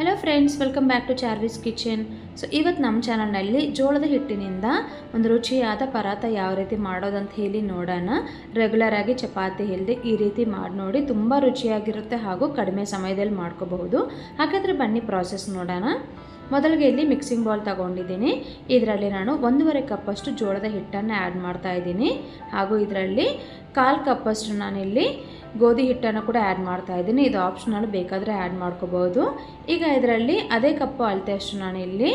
Hello friends, welcome back to Charvi's kitchen. So ಇವತ್ತು ನಮ್ಮ ಚಾನಲ್ನಲ್ಲಿ ಜೋಳದ ಹಿಟ್ಟಿನಿಂದ ಒಂದು ರುಚಿಯಾದ ಪರಾತ ಯಾವ ರೀತಿ ಮಾಡೋದಂತ ಹೇಳಿ ನೋಡೋಣ. ರೆಗ್ಯುಲರ್ ಆಗಿ ಚಪಾತಿ ಇಲ್ಲದೆ ಈ ರೀತಿ ಮಾಡಿ ನೋಡಿ, ತುಂಬ ರುಚಿಯಾಗಿರುತ್ತೆ ಹಾಗೂ ಕಡಿಮೆ ಸಮಯದಲ್ಲಿ ಮಾಡ್ಕೋಬಹುದು. ಹಾಗಾದರೆ ಬನ್ನಿ ಪ್ರಾಸೆಸ್ ನೋಡೋಣ. ಮೊದಲಿಗೆ ಇಲ್ಲಿ ಮಿಕ್ಸಿಂಗ್ ಬೌಲ್ ತಗೊಂಡಿದ್ದೀನಿ. ಇದರಲ್ಲಿ ನಾನು 1.5 ಕಪ್ಪಷ್ಟು ಜೋಳದ ಹಿಟ್ಟನ್ನು ಆ್ಯಡ್ ಮಾಡ್ತಾ ಇದ್ದೀನಿ. ಹಾಗೂ ಇದರಲ್ಲಿ 1/4 ಕಪ್ಪಷ್ಟು ನಾನಿಲ್ಲಿ ಗೋಧಿ ಹಿಟ್ಟನ್ನು ಕೂಡ ಆ್ಯಡ್ ಮಾಡ್ತಾ ಇದ್ದೀನಿ. ಇದು ಆಪ್ಷನಲ್, ಬೇಕಾದರೆ ಆ್ಯಡ್ ಮಾಡ್ಕೋಬೋದು. ಈಗ ಇದರಲ್ಲಿ ಅದೇ ಕಪ್ಪು ಅಳತೆಯಷ್ಟು ನಾನಿಲ್ಲಿ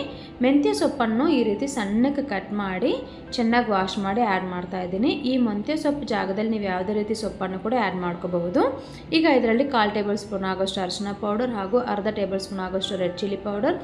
ಮೆಂತ್ಯ ಸೊಪ್ಪನ್ನು ಈ ರೀತಿ ಸಣ್ಣಕ್ಕೆ ಕಟ್ ಮಾಡಿ ಚೆನ್ನಾಗಿ ವಾಶ್ ಮಾಡಿ ಆ್ಯಡ್ ಮಾಡ್ತಾ ಇದ್ದೀನಿ. ಈ ಮೆಂತ್ಯ ಸೊಪ್ಪು ಜಾಗದಲ್ಲಿ ನೀವು ಯಾವುದೇ ರೀತಿ ಸೊಪ್ಪನ್ನು ಕೂಡ ಆ್ಯಡ್ ಮಾಡ್ಕೋಬಹುದು. ಈಗ ಇದರಲ್ಲಿ 1/4 ಟೇಬಲ್ ಸ್ಪೂನ್ ಆಗೋಷ್ಟು ಅರಿಶಿನ ಪೌಡರ್ ಹಾಗೂ ಅರ್ಧ ಟೇಬಲ್ ಸ್ಪೂನ್ ಆಗೋಷ್ಟು ರೆಡ್ ಚಿಲ್ಲಿ ಪೌಡರ್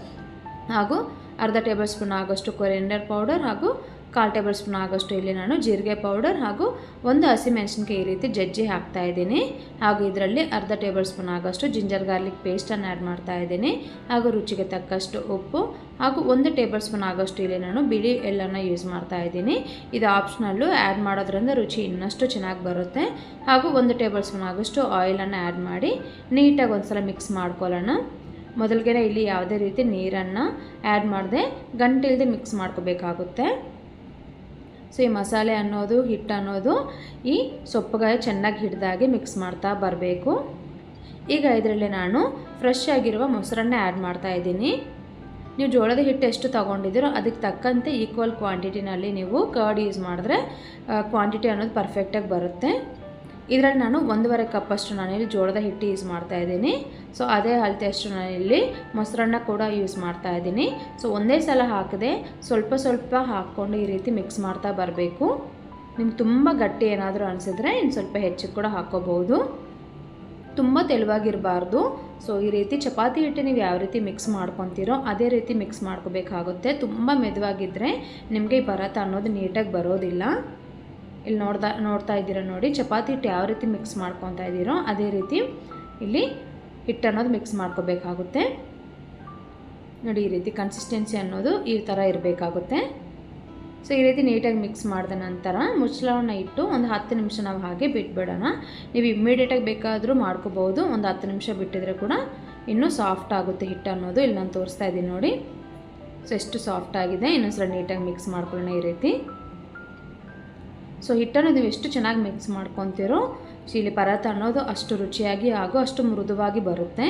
ಹಾಗೂ ಅರ್ಧ ಟೇಬಲ್ ಸ್ಪೂನ್ ಆಗೋಷ್ಟು ಕೊರಿಯಂಡರ್ ಪೌಡರ್ ಹಾಗೂ 1/4 ಟೇಬಲ್ ಸ್ಪೂನ್ ಆಗೋಷ್ಟು ಇಲ್ಲಿ ನಾನು ಜೀರಿಗೆ ಪೌಡರ್ ಹಾಗೂ ಒಂದು ಹಸಿಮೆಣಸಿನಕಾಯಿ ಈ ರೀತಿ ಜಜ್ಜಿ ಹಾಕ್ತಾ ಇದ್ದೀನಿ. ಹಾಗೂ ಇದರಲ್ಲಿ ಅರ್ಧ ಟೇಬಲ್ ಸ್ಪೂನ್ ಆಗೋಷ್ಟು ಜಿಂಜರ್ ಗಾರ್ಲಿಕ್ ಪೇಸ್ಟನ್ನು ಆ್ಯಡ್ ಮಾಡ್ತಾ ಇದ್ದೀನಿ. ಹಾಗೂ ರುಚಿಗೆ ತಕ್ಕಷ್ಟು ಉಪ್ಪು ಹಾಗೂ 1 ಟೇಬಲ್ ಸ್ಪೂನ್ ಆಗೋಷ್ಟು ಇಲ್ಲಿ ನಾನು ಬಿಳಿ ಎಳ್ಳನ್ನು ಯೂಸ್ ಮಾಡ್ತಾ ಇದ್ದೀನಿ. ಇದು ಆಪ್ಷನಲ್ಲು, ಆ್ಯಡ್ ಮಾಡೋದ್ರಿಂದ ರುಚಿ ಇನ್ನಷ್ಟು ಚೆನ್ನಾಗಿ ಬರುತ್ತೆ. ಹಾಗೂ 1 ಟೇಬಲ್ ಸ್ಪೂನ್ ಆಗೋಷ್ಟು ಆಯಿಲನ್ನು ಆ್ಯಡ್ ಮಾಡಿ ನೀಟಾಗಿ ಒಂದು ಸಲ ಮಿಕ್ಸ್ ಮಾಡ್ಕೊಳ್ಳೋಣ. ಮೊದಲಿಗೆ ಇಲ್ಲಿ ಯಾವುದೇ ರೀತಿ ನೀರನ್ನು ಆ್ಯಡ್ ಮಾಡದೆ ಗಂಟಿಲ್ಲದೆ ಮಿಕ್ಸ್ ಮಾಡ್ಕೋಬೇಕಾಗುತ್ತೆ. ಸೊ ಈ ಮಸಾಲೆ ಅನ್ನೋದು, ಹಿಟ್ಟು ಅನ್ನೋದು ಈ ಸೊಪ್ಪಿಗೆ ಚೆನ್ನಾಗಿ ಹಿಡಿದಾಗೆ ಮಿಕ್ಸ್ ಮಾಡ್ತಾ ಬರಬೇಕು. ಈಗ ಇದರಲ್ಲಿ ನಾನು ಫ್ರೆಶ್ ಆಗಿರುವ ಮೊಸರನ್ನ ಆ್ಯಡ್ ಮಾಡ್ತಾ ಇದ್ದೀನಿ. ನೀವು ಜೋಳದ ಹಿಟ್ಟು ಎಷ್ಟು ತೊಗೊಂಡಿದ್ದೀರೋ ಅದಕ್ಕೆ ತಕ್ಕಂತೆ ಈಕ್ವಲ್ ಕ್ವಾಂಟಿಟಿನಲ್ಲಿ ನೀವು ಕರ್ಡ್ ಯೂಸ್ ಮಾಡಿದ್ರೆ ಕ್ವಾಂಟಿಟಿ ಅನ್ನೋದು ಪರ್ಫೆಕ್ಟಾಗಿ ಬರುತ್ತೆ. ಇದರಲ್ಲಿ ನಾನು 1.5 ಕಪ್ಪಷ್ಟು ನಾನಿಲ್ಲಿ ಜೋಳದ ಹಿಟ್ಟು ಯೂಸ್ ಮಾಡ್ತಾ ಇದ್ದೀನಿ. ಸೊ ಅದೇ ಅಳತೆಯಷ್ಟು ನಾನಿಲ್ಲಿ ಮೊಸರನ್ನ ಕೂಡ ಯೂಸ್ ಮಾಡ್ತಾ ಇದ್ದೀನಿ. ಸೊ ಒಂದೇ ಸಲ ಹಾಕದೆ ಸ್ವಲ್ಪ ಸ್ವಲ್ಪ ಹಾಕ್ಕೊಂಡು ಈ ರೀತಿ ಮಿಕ್ಸ್ ಮಾಡ್ತಾ ಬರಬೇಕು. ನಿಮ್ಗೆ ತುಂಬ ಗಟ್ಟಿ ಏನಾದರೂ ಅನಿಸಿದ್ರೆ ಇನ್ನು ಸ್ವಲ್ಪ ಹೆಚ್ಚು ಕೂಡ ಹಾಕ್ಕೋಬೋದು. ತುಂಬ ತೆಳುವಾಗಿರಬಾರ್ದು. ಸೊ ಈ ರೀತಿ ಚಪಾತಿ ಹಿಟ್ಟು ನೀವು ಯಾವ ರೀತಿ ಮಿಕ್ಸ್ ಮಾಡ್ಕೊತೀರೋ ಅದೇ ರೀತಿ ಮಿಕ್ಸ್ ಮಾಡ್ಕೋಬೇಕಾಗುತ್ತೆ. ತುಂಬ ಮೆದುವಾಗಿದ್ದರೆ ನಿಮಗೆ ಈ ಪರಾತ ಅನ್ನೋದು ನೀಟಾಗಿ ಬರೋದಿಲ್ಲ. ಇಲ್ಲಿ ನೋಡ್ತಾ ಇದ್ದೀರಾ ನೋಡಿ, ಚಪಾತಿ ಹಿಟ್ಟು ಯಾವ ರೀತಿ ಮಿಕ್ಸ್ ಮಾಡ್ಕೊತಾ ಇದ್ದೀರೋ ಅದೇ ರೀತಿ ಇಲ್ಲಿ ಹಿಟ್ಟು ಅನ್ನೋದು ಮಿಕ್ಸ್ ಮಾಡ್ಕೋಬೇಕಾಗುತ್ತೆ. ನೋಡಿ, ಈ ರೀತಿ ಕನ್ಸಿಸ್ಟೆನ್ಸಿ ಅನ್ನೋದು ಈ ಥರ ಇರಬೇಕಾಗುತ್ತೆ. ಸೊ ಈ ರೀತಿ ನೀಟಾಗಿ ಮಿಕ್ಸ್ ಮಾಡಿದ ನಂತರ ಮುಚ್ಚಳವನ್ನು ಇಟ್ಟು ಒಂದು 10 ನಿಮಿಷ ನಾವು ಹಾಗೆ ಬಿಟ್ಬಿಡೋಣ. ನೀವು ಇಮ್ಮಿಡಿಯೇಟಾಗಿ ಬೇಕಾದರೂ ಮಾಡ್ಕೋಬೋದು. ಒಂದು 10 ನಿಮಿಷ ಬಿಟ್ಟಿದ್ರೆ ಕೂಡ ಇನ್ನೂ ಸಾಫ್ಟ್ ಆಗುತ್ತೆ ಹಿಟ್ಟು ಅನ್ನೋದು. ಇಲ್ಲಿ ನಾನು ತೋರಿಸ್ತಾ ಇದ್ದೀನಿ ನೋಡಿ. ಸೊ ಎಷ್ಟು ಸಾಫ್ಟ್ ಆಗಿದೆ. ಇನ್ನೊಂದ್ಸಲ ನೀಟಾಗಿ ಮಿಕ್ಸ್ ಮಾಡ್ಕೊಳ್ಳೋಣ ಈ ರೀತಿ. ಸೊ ಹಿಟ್ಟನ್ನು ನೀವು ಎಷ್ಟು ಚೆನ್ನಾಗಿ ಮಿಕ್ಸ್ ಮಾಡ್ಕೊತೀರೋ ಇಲ್ಲಿ ಪರಾತ ಅನ್ನೋದು ಅಷ್ಟು ರುಚಿಯಾಗಿ ಹಾಗೂ ಅಷ್ಟು ಮೃದುವಾಗಿ ಬರುತ್ತೆ.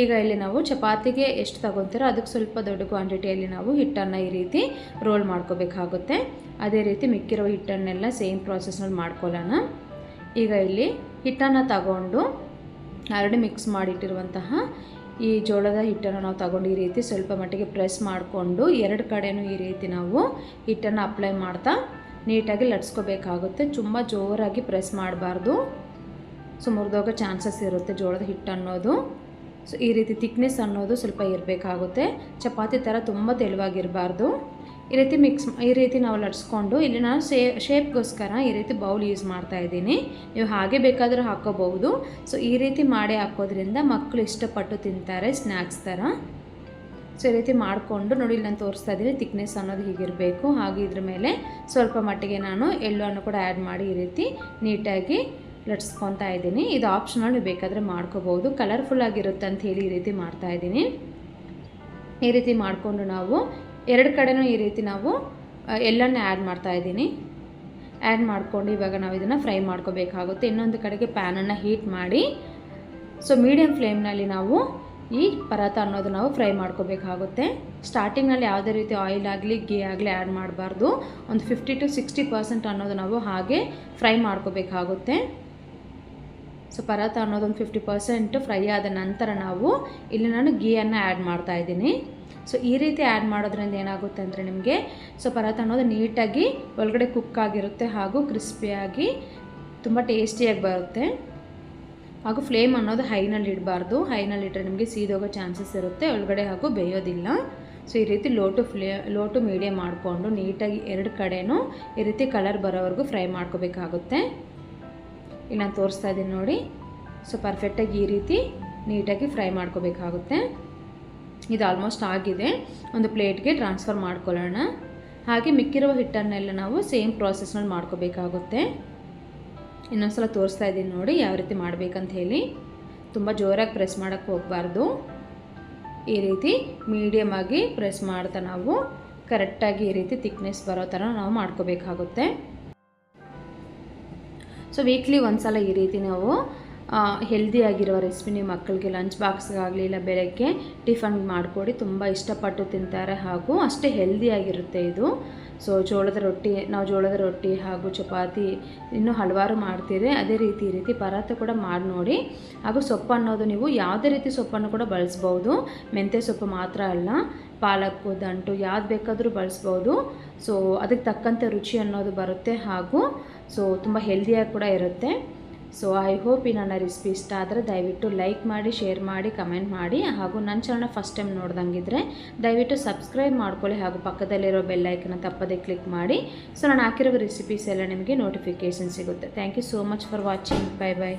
ಈಗ ಇಲ್ಲಿ ನಾವು ಚಪಾತಿಗೆ ಎಷ್ಟು ತಗೊತೀರೋ ಅದಕ್ಕೆ ಸ್ವಲ್ಪ ದೊಡ್ಡ ಕ್ವಾಂಟಿಟಿಯಲ್ಲಿ ನಾವು ಹಿಟ್ಟನ್ನು ಈ ರೀತಿ ರೋಲ್ ಮಾಡ್ಕೋಬೇಕಾಗುತ್ತೆ. ಅದೇ ರೀತಿ ಮಿಕ್ಕಿರೋ ಹಿಟ್ಟನ್ನೆಲ್ಲ ಸೇಮ್ ಪ್ರಾಸೆಸ್ನಲ್ಲಿ ಮಾಡ್ಕೊಳ್ಳೋಣ. ಈಗ ಇಲ್ಲಿ ಹಿಟ್ಟನ್ನು ತಗೊಂಡು ಆಲ್ರೆಡಿ ಮಿಕ್ಸ್ ಮಾಡಿಟ್ಟಿರುವಂತಹ ಈ ಜೋಳದ ಹಿಟ್ಟನ್ನು ನಾವು ತಗೊಂಡು ಈ ರೀತಿ ಸ್ವಲ್ಪ ಮಟ್ಟಿಗೆ ಪ್ರೆಸ್ ಮಾಡಿಕೊಂಡು 2 ಕಡೆಯೂ ಈ ರೀತಿ ನಾವು ಹಿಟ್ಟನ್ನು ಅಪ್ಲೈ ಮಾಡ್ತಾ ನೀಟಾಗಿ ಲಟ್ಸ್ಕೋಬೇಕಾಗುತ್ತೆ. ತುಂಬ ಜೋರಾಗಿ ಪ್ರೆಸ್ ಮಾಡಬಾರ್ದು. ಸೊ ಮುರಿದೋಗೋ ಚಾನ್ಸಸ್ ಇರುತ್ತೆ ಜೋಳದ ಹಿಟ್ಟು ಅನ್ನೋದು. ಸೊ ಈ ರೀತಿ ಥಿಕ್ನೆಸ್ ಅನ್ನೋದು ಸ್ವಲ್ಪ ಇರಬೇಕಾಗುತ್ತೆ. ಚಪಾತಿ ಥರ ತುಂಬ ತೆಳುವಾಗಿರಬಾರ್ದು. ಈ ರೀತಿ ನಾವು ಲಟ್ಸ್ಕೊಂಡು ಇಲ್ಲಿ ನಾನು ಶೇಪ್ಗೋಸ್ಕರ ಈ ರೀತಿ ಬೌಲ್ ಯೂಸ್ ಮಾಡ್ತಾ ಇದ್ದೀನಿ. ನೀವು ಹಾಗೆ ಬೇಕಾದರೂ ಹಾಕ್ಕೋಬಹುದು. ಸೊ ಈ ರೀತಿ ಮಾಡಿ ಹಾಕೋದ್ರಿಂದ ಮಕ್ಕಳು ಇಷ್ಟಪಟ್ಟು ತಿಂತಾರೆ, ಸ್ನ್ಯಾಕ್ಸ್ ಥರ. ಸೊ ಈ ರೀತಿ ಮಾಡಿಕೊಂಡು ನೋಡಿ, ಇಲ್ಲಿ ನಾನು ತೋರಿಸ್ತಾ ಇದ್ದೀನಿ ಥಿಕ್ನೆಸ್ ಅನ್ನೋದು ಹೀಗಿರಬೇಕು. ಹಾಗೆ ಇದ್ರ ಮೇಲೆ ಸ್ವಲ್ಪ ಮಟ್ಟಿಗೆ ನಾನು ಎಳ್ಳನ್ನು ಕೂಡ ಆ್ಯಡ್ ಮಾಡಿ ಈ ರೀತಿ ನೀಟಾಗಿ ಲಟ್ಸ್ಕೊತಾ ಇದ್ದೀನಿ. ಇದು ಆಪ್ಷನಲ್, ನೀವು ಬೇಕಾದರೆ ಮಾಡ್ಕೋಬೋದು. ಕಲರ್ಫುಲ್ ಆಗಿರುತ್ತೆ ಅಂತ ಹೇಳಿ ಈ ರೀತಿ ಮಾಡ್ತಾಯಿದ್ದೀನಿ. ಈ ರೀತಿ ಮಾಡಿಕೊಂಡು ನಾವು 2 ಕಡೆನೂ ಈ ರೀತಿ ನಾವು ಎಳ್ಳನ್ನು ಆ್ಯಡ್ ಮಾಡ್ತಾಯಿದ್ದೀನಿ. ಆ್ಯಡ್ ಮಾಡಿಕೊಂಡು ಇವಾಗ ನಾವು ಇದನ್ನು ಫ್ರೈ ಮಾಡ್ಕೋಬೇಕಾಗುತ್ತೆ. ಇನ್ನೊಂದು ಕಡೆಗೆ ಪ್ಯಾನನ್ನು ಹೀಟ್ ಮಾಡಿ ಸೊ ಮೀಡಿಯಮ್ ಫ್ಲೇಮ್ನಲ್ಲಿ ನಾವು ಈ ಪರಾತ ಅನ್ನೋದು ನಾವು ಫ್ರೈ ಮಾಡ್ಕೋಬೇಕಾಗುತ್ತೆ. ಸ್ಟಾರ್ಟಿಂಗ್ನಲ್ಲಿ ಯಾವುದೇ ರೀತಿ ಆಯಿಲ್ ಆಗಲಿ ಗೀ ಆಗಲಿ ಆ್ಯಡ್ ಮಾಡಬಾರ್ದು. ಒಂದು 50 to 60% ಅನ್ನೋದು ನಾವು ಹಾಗೆ ಫ್ರೈ ಮಾಡ್ಕೋಬೇಕಾಗುತ್ತೆ. ಸೊ ಪರಾತ ಅನ್ನೋದು ಒಂದು 50% ಫ್ರೈ ಆದ ನಂತರ ನಾವು ಇಲ್ಲಿ ನಾನು ಗೀಯನ್ನು ಆ್ಯಡ್ ಮಾಡ್ತಾ ಇದ್ದೀನಿ. ಸೊ ಈ ರೀತಿ ಆ್ಯಡ್ ಮಾಡೋದ್ರಿಂದ ಏನಾಗುತ್ತೆ ಅಂದರೆ ನಿಮಗೆ ಸೊ ಪರಾತ ಅನ್ನೋದು ನೀಟಾಗಿ ಒಳಗಡೆ ಕುಕ್ ಆಗಿರುತ್ತೆ ಹಾಗೂ ಕ್ರಿಸ್ಪಿಯಾಗಿ ತುಂಬ ಟೇಸ್ಟಿಯಾಗಿ ಬರುತ್ತೆ. ಹಾಗೂ ಫ್ಲೇಮ್ ಅನ್ನೋದು ಹೈನಲ್ಲಿ ಇಡಬಾರ್ದು. ಹೈನಲ್ಲಿ ಇಟ್ಟರೆ ನಿಮಗೆ ಸೀದೋಗೋ ಚಾನ್ಸಸ್ ಇರುತ್ತೆ, ಒಳಗಡೆ ಹಾಗೂ ಬೇಯೋದಿಲ್ಲ. ಸೊ ಈ ರೀತಿ ಲೋ ಟು ಮೀಡಿಯಮ್ ಮಾಡಿಕೊಂಡು ನೀಟಾಗಿ 2 ಕಡೆನೂ ಈ ರೀತಿ ಕಲರ್ ಬರೋವರೆಗೂ ಫ್ರೈ ಮಾಡ್ಕೋಬೇಕಾಗುತ್ತೆ. ಇಲ್ಲಿ ನಾನು ತೋರಿಸ್ತಾ ಇದ್ದೀನಿ ನೋಡಿ. ಸೊ ಪರ್ಫೆಕ್ಟಾಗಿ ಈ ರೀತಿ ನೀಟಾಗಿ ಫ್ರೈ ಮಾಡ್ಕೋಬೇಕಾಗುತ್ತೆ. ಇದು ಆಲ್ಮೋಸ್ಟ್ ಆಗಿದೆ. ಒಂದು ಪ್ಲೇಟ್ಗೆ ಟ್ರಾನ್ಸ್ಫರ್ ಮಾಡ್ಕೊಳ್ಳೋಣ. ಹಾಗೆ ಮಿಕ್ಕಿರುವ ಹಿಟ್ಟನ್ನೆಲ್ಲ ನಾವು ಸೇಮ್ ಪ್ರಾಸೆಸ್ನಲ್ಲಿ ಮಾಡ್ಕೋಬೇಕಾಗುತ್ತೆ. ಇನ್ನೊಂದು ಸಲ ತೋರಿಸ್ತಾ ಇದ್ದೀನಿ ನೋಡಿ ಯಾವ ರೀತಿ ಮಾಡಬೇಕಂತ ಹೇಳಿ. ತುಂಬ ಜೋರಾಗಿ ಪ್ರೆಸ್ ಮಾಡೋಕ್ಕೆ ಹೋಗಬಾರ್ದು. ಈ ರೀತಿ ಮೀಡಿಯಮ್ ಆಗಿ ಪ್ರೆಸ್ ಮಾಡ್ತಾ ನಾವು ಕರೆಕ್ಟಾಗಿ ಈ ರೀತಿ ಥಿಕ್ನೆಸ್ ಬರೋ ಥರ ನಾವು ಮಾಡ್ಕೋಬೇಕಾಗುತ್ತೆ. ಸೊ ವೀಕ್ಲಿ ಒಂದು ಸಲ ಈ ರೀತಿ ನಾವು ಹೆಲ್ದಿಯಾಗಿರುವ ರೆಸಿಪಿ ನಿಮ್ಮ ಮಕ್ಕಳಿಗೆ ಲಂಚ್ ಬಾಕ್ಸ್ಗಾಗಲಿ ಇಲ್ಲ ಬೆಳಗ್ಗೆ ಟಿಫನ್ ಮಾಡಿಕೊಡಿ, ತುಂಬ ಇಷ್ಟಪಟ್ಟು ತಿಂತಾರೆ ಹಾಗೂ ಅಷ್ಟೇ ಹೆಲ್ದಿಯಾಗಿರುತ್ತೆ ಇದು. ಸೊ ನಾವು ಜೋಳದ ರೊಟ್ಟಿ ಹಾಗೂ ಚಪಾತಿ ಇನ್ನೂ ಹಲವಾರು ಮಾಡ್ತೀರಿ. ಅದೇ ರೀತಿ ಈ ರೀತಿ ಪರಾತ ಕೂಡ ಮಾಡಿ ನೋಡಿ. ಹಾಗೂ ಸೊಪ್ಪು ಅನ್ನೋದು ನೀವು ಯಾವುದೇ ರೀತಿ ಸೊಪ್ಪನ್ನು ಕೂಡ ಬಳಸ್ಬೋದು, ಮೆಂತ್ಯ ಸೊಪ್ಪು ಮಾತ್ರ ಅಲ್ಲ, ಪಾಲಕ್ಕು ದಂಟು ಯಾವ್ದು ಬೇಕಾದರೂ ಬಳಸ್ಬೋದು. ಸೊ ಅದಕ್ಕೆ ತಕ್ಕಂತೆ ರುಚಿ ಅನ್ನೋದು ಬರುತ್ತೆ ಹಾಗೂ ಸೊ ತುಂಬ ಹೆಲ್ದಿಯಾಗಿ ಕೂಡ ಇರುತ್ತೆ. ಸೊ ಐ ಹೋಪ್ ಈ ನನ್ನ ರೆಸಿಪಿ ಇಷ್ಟ ಆದರೆ ದಯವಿಟ್ಟು ಲೈಕ್ ಮಾಡಿ, ಶೇರ್ ಮಾಡಿ, ಕಮೆಂಟ್ ಮಾಡಿ. ಹಾಗೂ ನನ್ನ ಚಾನಲ್ನ ಫಸ್ಟ್ ಟೈಮ್ ನೋಡ್ದಂಗಿದ್ರೆ ದಯವಿಟ್ಟು ಸಬ್ಸ್ಕ್ರೈಬ್ ಮಾಡ್ಕೊಳ್ಳಿ ಹಾಗೂ ಪಕ್ಕದಲ್ಲಿರೋ ಬೆಲ್ ಐಕನ್ನ ತಪ್ಪದೇ ಕ್ಲಿಕ್ ಮಾಡಿ. ಸೊ ನಾನು ಹಾಕಿರೋ ರೆಸಿಪೀಸ್ ಎಲ್ಲ ನಿಮಗೆ ನೋಟಿಫಿಕೇಷನ್ ಸಿಗುತ್ತೆ. Thank you so much for watching. Bye by.